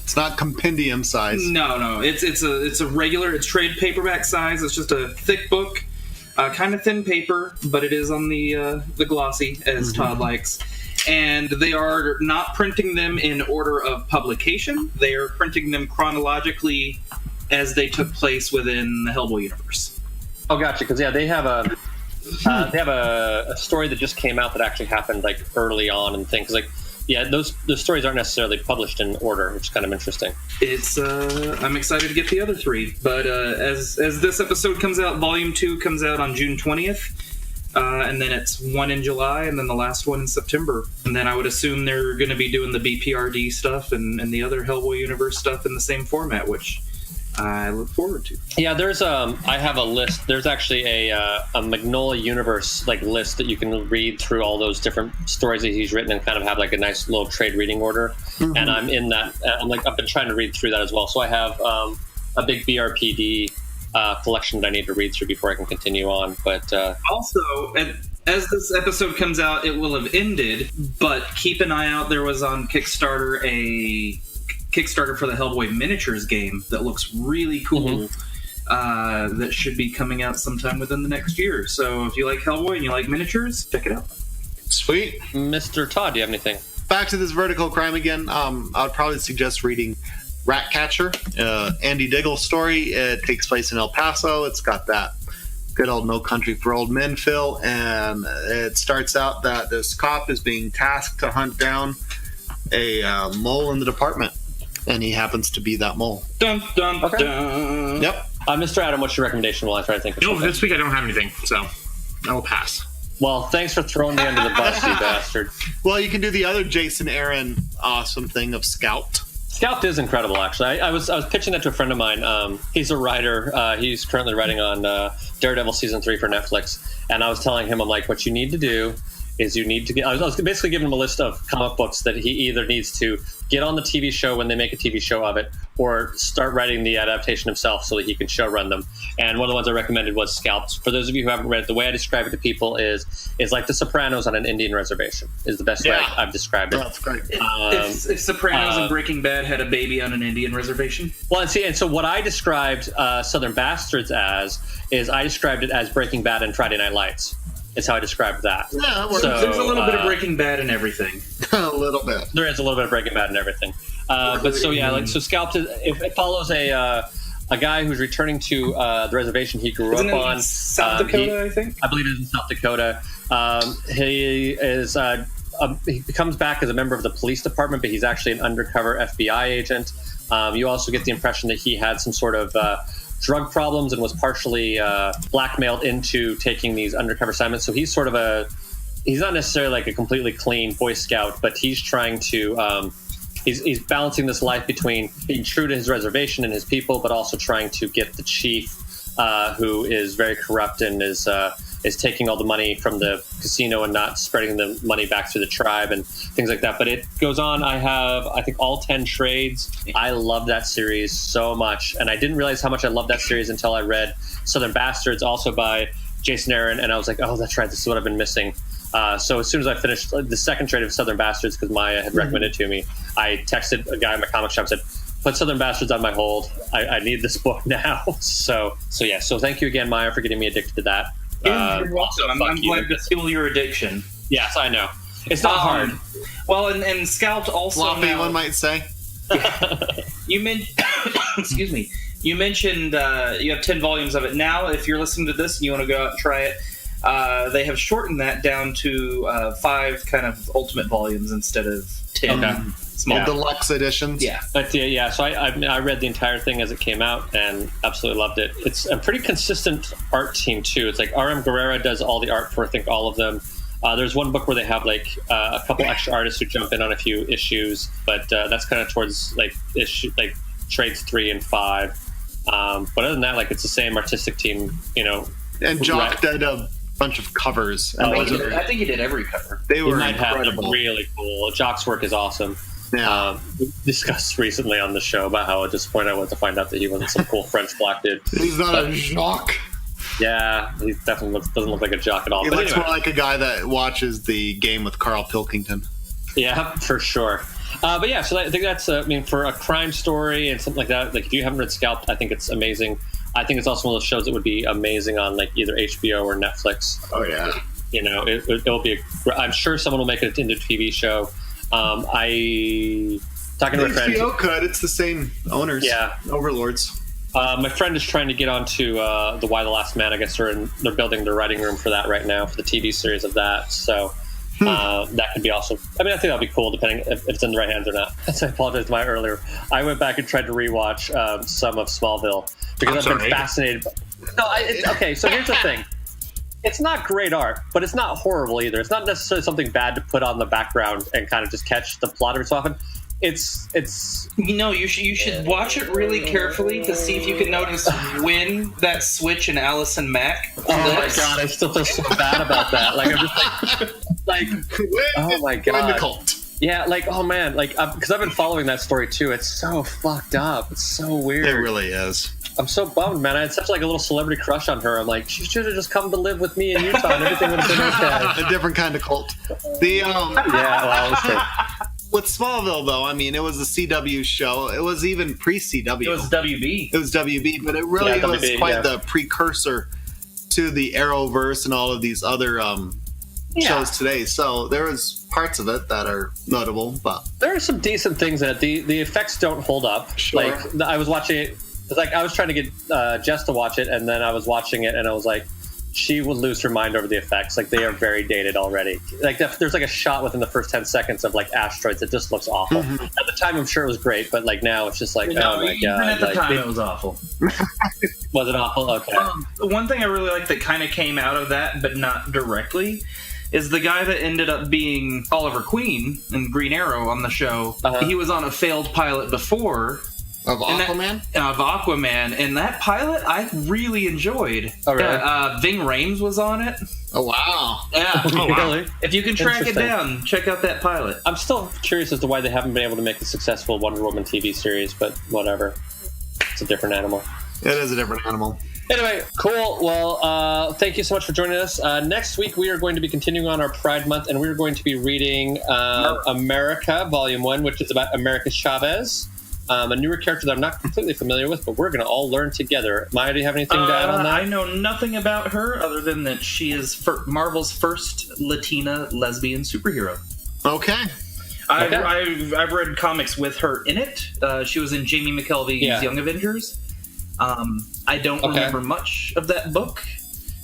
it's not compendium size. No. It's a regular. It's trade paperback size. It's just a thick book, kind of thin paper, but it is on the glossy, as Todd likes. And they are not printing them in order of publication. They are printing them chronologically as they took place within the Hellboy universe. Oh, gotcha. Because they have a story that just came out that actually happened like early on and things like. Yeah, those stories aren't necessarily published in order, which is kind of interesting. It's I'm excited to get the other 3, but as this episode comes out, Volume 2 comes out on June 20th, and then it's one in July, and then the last one in September. And then I would assume they're going to be doing the BPRD stuff and the other Hellboy universe stuff in the same format, which I look forward to. Yeah, there's I have a list. There's actually a Magnolia Universe like list that you can read through all those different stories that he's written and kind of have like a nice little trade reading order. And I'm in that. I've been trying to read through that as well. So I have a big BRPD collection that I need to read through before I can continue on. But also, as this episode comes out, it will have ended. But keep an eye out. There was on Kickstarter a Kickstarter for the Hellboy miniatures game that looks really cool. That should be coming out sometime within the next year. So if you like Hellboy and you like miniatures, check it out. Sweet. Mr. Todd, do you have anything? Back to this vertical crime again. I would probably suggest reading Ratcatcher, Andy Diggle's story. It takes place in El Paso. It's got that good old No Country for Old Men feel, and it starts out that this cop is being tasked to hunt down a mole in the department. And he happens to be that mole. Dun, dun, dun. Yep. Mr. Adam, what's your recommendation while I try to think of something? This week I don't have anything, so I will pass. Well, thanks for throwing me under the bus, you bastard. Well, you can do the other Jason Aaron awesome thing of Scout. Scout is incredible, actually. I was pitching that to a friend of mine. He's a writer. He's currently writing on Daredevil Season 3 for Netflix. And I was telling him, I'm like, what you need to do is you need to get... I was basically giving him a list of comic books that he either needs to get on the TV show when they make a TV show of it, or start writing the adaptation himself so that he can show run them. And one of the ones I recommended was Scalps. For those of you who haven't read it, the way I describe it to people is like The Sopranos on an Indian reservation, is the best way I've described it. That's great. If Sopranos and Breaking Bad had a baby on an Indian reservation. Well, and so what I described Southern Bastards as is I described it as Breaking Bad and Friday Night Lights. Is how I described that. Yeah, so, there's a little bit of Breaking Bad in everything. A little bit. There is a little bit of Breaking Bad in everything. But so yeah, so Scalped it follows a guy who's returning to the reservation he grew up on. South Dakota, I think. I believe it is in South Dakota. He comes back as a member of the police department, but he's actually an undercover FBI agent. You also get the impression that he had some sort of drug problems and was partially blackmailed into taking these undercover assignments. So he's sort of he's not necessarily like a completely clean Boy Scout, but he's trying to, he's balancing this life between being true to his reservation and his people, but also trying to get the chief, who is very corrupt and is taking all the money from the casino and not spreading the money back through the tribe and things like that. But it goes on. I have, I think, all 10 trades. I love that series so much. And I didn't realize how much I loved that series until I read Southern Bastards, also by Jason Aaron. And I was like, oh, that's right. This is what I've been missing. So as soon as I finished the second trade of Southern Bastards, because Maya had recommended it to me, I texted a guy in my comic shop and said, put Southern Bastards on my hold. I need this book now. So thank you again, Maya, for getting me addicted to that. You're welcome. I'm glad to fuel your addiction. Yes, I know. It's not hard. Well, and Scout also... Floppy, one might say. You mentioned... excuse me. You mentioned you have 10 volumes of it. Now, if you're listening to this and you want to go out and try it, they have shortened that down to 5 kind of ultimate volumes instead of 10. Okay. Small deluxe editions. Yeah. But yeah, so I read the entire thing as it came out and absolutely loved it. It's a pretty consistent art team too. It's like R.M. Guerrera does all the art for I think all of them. There's one book where they have like a couple extra artists who jump in on a few issues, but that's kind of towards like trades 3 and 5. But other than that, like it's the same artistic team, you know. And Jock did a bunch of covers. And I think he did every cover. They were incredible. Have them really cool. Jock's work is awesome. Yeah. We discussed recently on the show about how disappointed I was to find out that he wasn't some cool French black dude. He's not a jock. Yeah, he definitely doesn't look like a jock at all. He looks more like a guy that watches the game with Carl Pilkington. Yeah, for sure. But yeah, so I think that's, for a crime story and something like that, like if you haven't read Scalped, I think it's amazing. I think it's also one of those shows that would be amazing on like either HBO or Netflix. Oh yeah. It'll be. I'm sure someone will make it into a TV show. Talking to my friend. HBO could. It's the same owners. Yeah. Overlords. My friend is trying to get onto the Why the Last Man. I guess they're building the writing room for that right now for the TV series of that. So that could be also. I think that'll be cool, depending if it's in the right hands or not. So I apologize to my earlier. I went back and tried to rewatch some of Smallville because I've been fascinated. Okay, so here's the thing. It's not great art, but it's not horrible either. It's not necessarily something bad to put on the background and kind of just catch the plot every so often. It's you should watch it really carefully to see if you can notice when that switch in Allison Mack. Oh my god, I still feel so bad about that. Like I'm just like oh my god. Yeah, like oh man, like because I've been following that story too. It's so fucked up. It's so weird. It really is. I'm so bummed, man. I had such like a little celebrity crush on her. I'm like, she should have just come to live with me in Utah, and everything would have been okay. A different kind of cult. With Smallville, though, it was a CW show. It was even pre-CW. It was WB. It was WB, but it really was quite the precursor to the Arrowverse and all of these other shows today. So there was parts of it that are notable, but there are some decent things in it. The effects don't hold up. Sure. Like I was watching it. It's like I was trying to get Jess to watch it, and then I was watching it, and I was like, she would lose her mind over the effects. Like they are very dated already. Like there's like a shot within the first 10 seconds of like asteroids. It just looks awful. At the time, I'm sure it was great, but like now it's just like, oh my god. At the time, it was awful. Was it awful? Okay. One thing I really like that kind of came out of that, but not directly, is the guy that ended up being Oliver Queen in Green Arrow on the show. He was on a failed pilot before. Of Aquaman? Of Aquaman. And that pilot, I really enjoyed. Oh, really? Ving Rhames was on it. Oh, wow. Yeah. Oh, wow. Really? If you can track it down, check out that pilot. I'm still curious as to why they haven't been able to make a successful Wonder Woman TV series, but whatever. It's a different animal. It is a different animal. Anyway, cool. Well, thank you so much for joining us. Next week, we are going to be continuing on our Pride Month, and we're going to be reading America, Volume 1, which is about America Chavez. A newer character that I'm not completely familiar with, but we're going to all learn together. Maya, do you have anything to add on that? I know nothing about her other than that she is Marvel's first Latina lesbian superhero. Okay. I've read comics with her in it. She was in Jamie McKelvey's Young Avengers. I don't remember much of that book,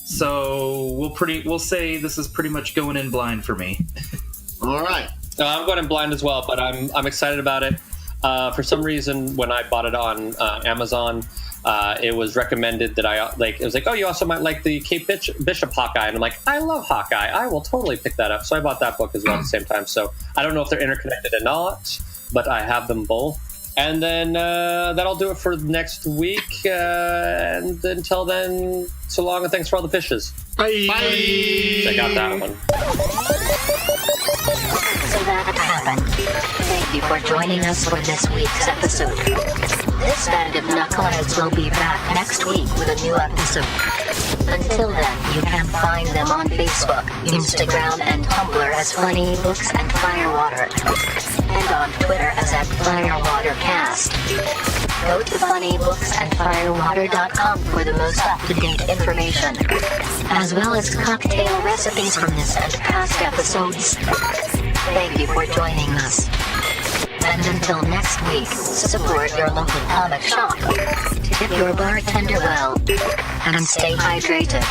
so we'll say this is pretty much going in blind for me. All right. I'm going in blind as well, but I'm excited about it. For some reason, when I bought it on Amazon, it was recommended that it was like, oh, you also might like the Kate Bishop Hawkeye. And I'm like, I love Hawkeye. I will totally pick that up. So I bought that book as well at the same time. So I don't know if they're interconnected or not, but I have them both. And then that'll do it for next week. And until then, so long and thanks for all the fishes. Bye. Bye. Check out that one. So that happened. Thank you for joining us for this week's episode. This band of knuckleheads will be back next week with a new episode. Until then, you can find them on Facebook, Instagram, and Tumblr as Funny Books and Firewater, and on Twitter as @FirewaterCast. Go to funnybooksandfirewater.com for the most up-to-date information, as well as cocktail recipes from this and past episodes. Thank you for joining us. And until next week, support your local comic shop, tip your bartender well, and stay hydrated.